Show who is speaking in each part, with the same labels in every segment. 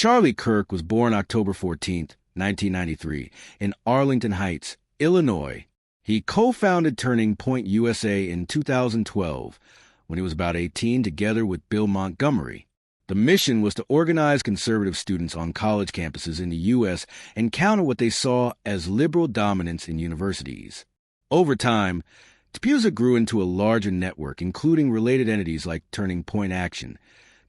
Speaker 1: Charlie Kirk was born October 14, 1993, in Arlington Heights, Illinois. He co-founded Turning Point USA in 2012, when he was about 18, together with Bill Montgomery. The mission was to organize conservative students on college campuses in the U.S. and counter what they saw as liberal dominance in universities. Over time, TPUSA grew into a larger network, including related entities like Turning Point Action,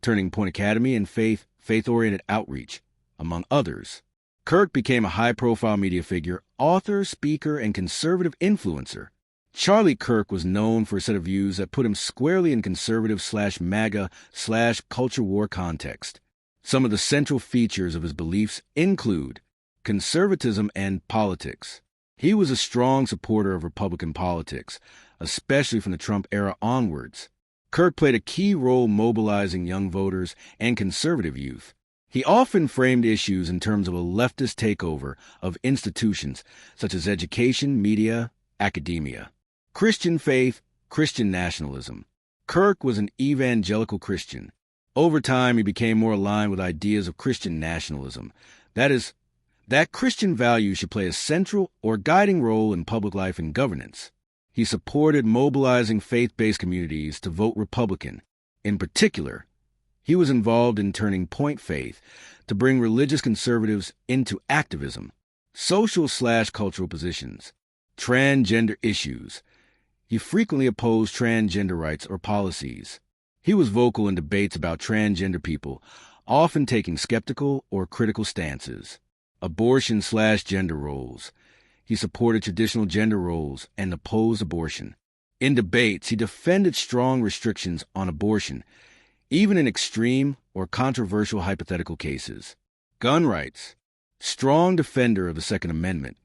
Speaker 1: Turning Point Academy, and Faith-Oriented Outreach, among others. Kirk became a high-profile media figure, author, speaker, and conservative influencer. Charlie Kirk was known for a set of views that put him squarely in conservative/MAGA/culture war context. Some of the central features of his beliefs include conservatism and politics. He was a strong supporter of Republican politics, especially from the Trump era onwards. Kirk played a key role mobilizing young voters and conservative youth. He often framed issues in terms of a leftist takeover of institutions such as education, media, academia. Christian faith, Christian nationalism. Kirk was an evangelical Christian. Over time, he became more aligned with ideas of Christian nationalism. That is, that Christian values should play a central or guiding role in public life and governance. He supported mobilizing faith-based communities to vote Republican. In particular, he was involved in Turning Point Faith to bring religious conservatives into activism, social/cultural positions, transgender issues. He frequently opposed transgender rights or policies. He was vocal in debates about transgender people, often taking skeptical or critical stances. Abortion/gender roles. He supported traditional gender roles and opposed abortion. In debates, he defended strong restrictions on abortion, even in extreme or controversial hypothetical cases. Gun rights. Strong defender of the Second Amendment,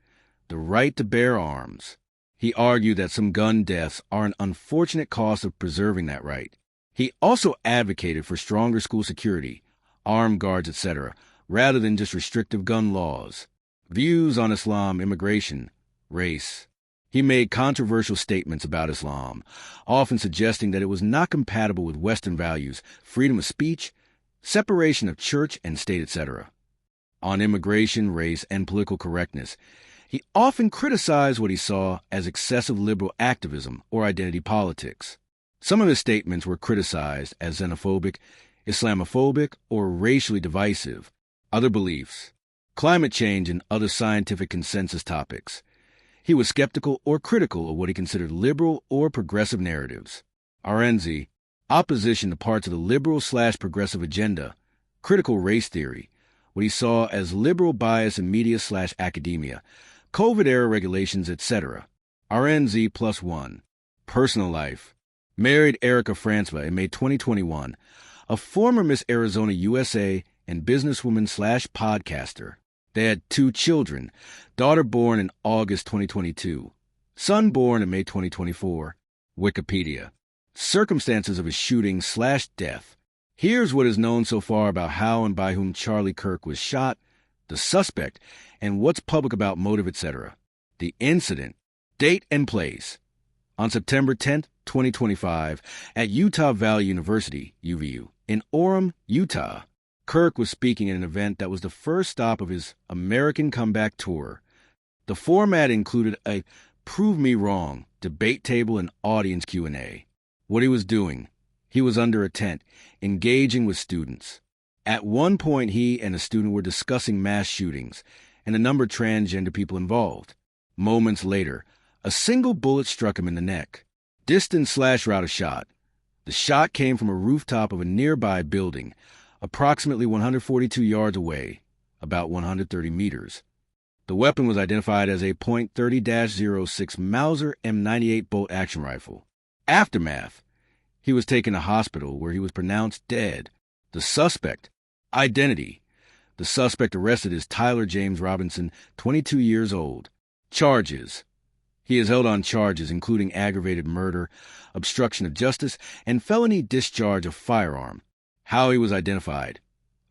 Speaker 1: the right to bear arms. He argued that some gun deaths are an unfortunate cost of preserving that right. He also advocated for stronger school security, armed guards, etc., rather than just restrictive gun laws. Views on Islam, immigration, race. He made controversial statements about Islam, often suggesting that it was not compatible with Western values, freedom of speech, separation of church and state, etc. On immigration, race, and political correctness, he often criticized what he saw as excessive liberal activism or identity politics. Some of his statements were criticized as xenophobic, Islamophobic, or racially divisive. Other beliefs. Climate change and other scientific consensus topics. He was skeptical or critical of what he considered liberal or progressive narratives. RNZ, opposition to parts of the liberal/progressive agenda, critical race theory, what he saw as liberal bias in media/academia, COVID-era regulations, etc. RNZ+1, personal life. Married Erica Franzva in May 2021, a former Miss Arizona USA and businesswoman/podcaster. They had 2 children, daughter born in August 2022, son born in May 2024. Wikipedia. Circumstances of his shooting/death. Here's what is known so far about how and by whom Charlie Kirk was shot, the suspect, and what's public about motive, etc. The incident. Date and place. On September 10, 2025, at Utah Valley University, UVU, in Orem, Utah. Kirk was speaking at an event that was the first stop of his American Comeback Tour. The format included a Prove Me Wrong debate table and audience Q&A. What he was doing, he was under a tent, engaging with students. At one point, he and a student were discussing mass shootings and the number of transgender people involved. Moments later, a single bullet struck him in the neck. Distance/route of shot. The shot came from a rooftop of a nearby building, approximately 142 yards away, about 130 meters. The weapon was identified as a .30-06 Mauser M98 bolt-action rifle. Aftermath. He was taken to hospital where he was pronounced dead. The suspect. Identity. The suspect arrested is Tyler James Robinson, 22 years old. Charges. He is held on charges including aggravated murder, obstruction of justice, and felony discharge of firearm. How he was identified.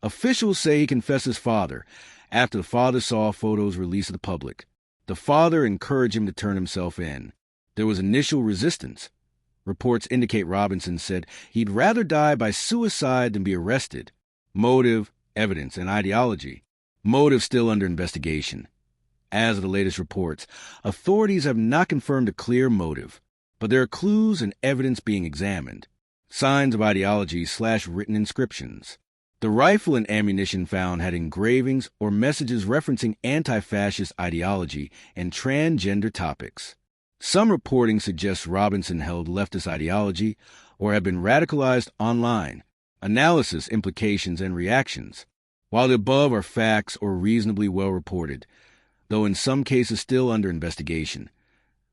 Speaker 1: Officials say he confessed his father after the father saw photos released to the public. The father encouraged him to turn himself in. There was initial resistance. Reports indicate Robinson said he'd rather die by suicide than be arrested. Motive, evidence, and ideology. Motive still under investigation. As of the latest reports, authorities have not confirmed a clear motive, but there are clues and evidence being examined. Signs of ideology/written inscriptions. The rifle and ammunition found had engravings or messages referencing anti-fascist ideology and transgender topics. Some reporting suggests Robinson held leftist ideology or had been radicalized online. Analysis, implications, and reactions. While the above are facts or reasonably well reported, though in some cases still under investigation,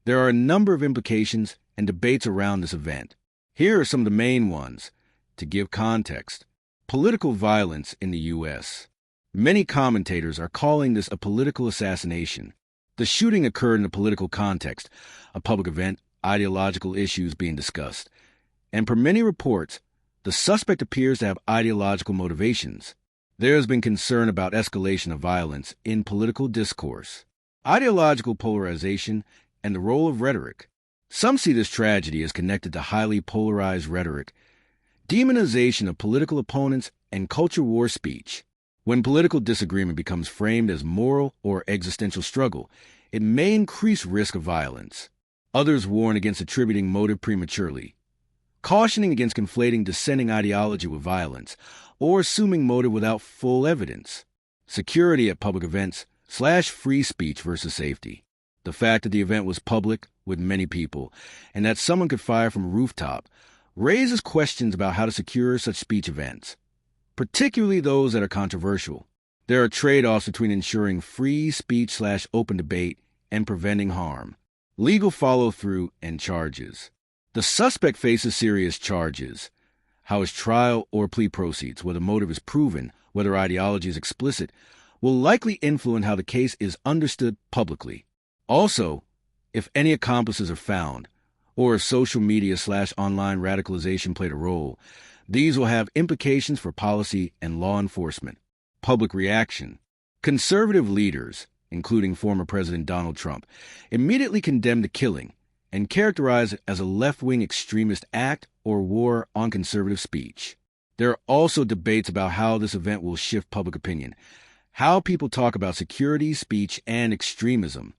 Speaker 1: there are a number of implications and debates around this event. Here are some of the main ones. To give context, political violence in the U.S. Many commentators are calling this a political assassination. The shooting occurred in a political context, a public event, ideological issues being discussed. And per many reports, the suspect appears to have ideological motivations. There has been concern about escalation of violence in political discourse, ideological polarization, and the role of rhetoric. Some see this tragedy as connected to highly polarized rhetoric, demonization of political opponents, and culture war speech. When political disagreement becomes framed as moral or existential struggle, it may increase risk of violence. Others warn against attributing motive prematurely, cautioning against conflating dissenting ideology with violence, or assuming motive without full evidence. Security at public events/free speech versus safety. The fact that the event was public with many people and that someone could fire from a rooftop raises questions about how to secure such speech events, particularly those that are controversial. There are trade-offs between ensuring free speech/open debate and preventing harm. Legal follow-through and charges. The suspect faces serious charges. How his trial or plea proceeds, whether motive is proven, whether ideology is explicit, will likely influence how the case is understood publicly. Also, if any accomplices are found, or if social media/online radicalization played a role, these will have implications for policy and law enforcement. Public reaction. Conservative leaders, including former President Donald Trump, immediately condemned the killing and characterized it as a left-wing extremist act or war on conservative speech. There are also debates about how this event will shift public opinion, how people talk about security, speech, and extremism.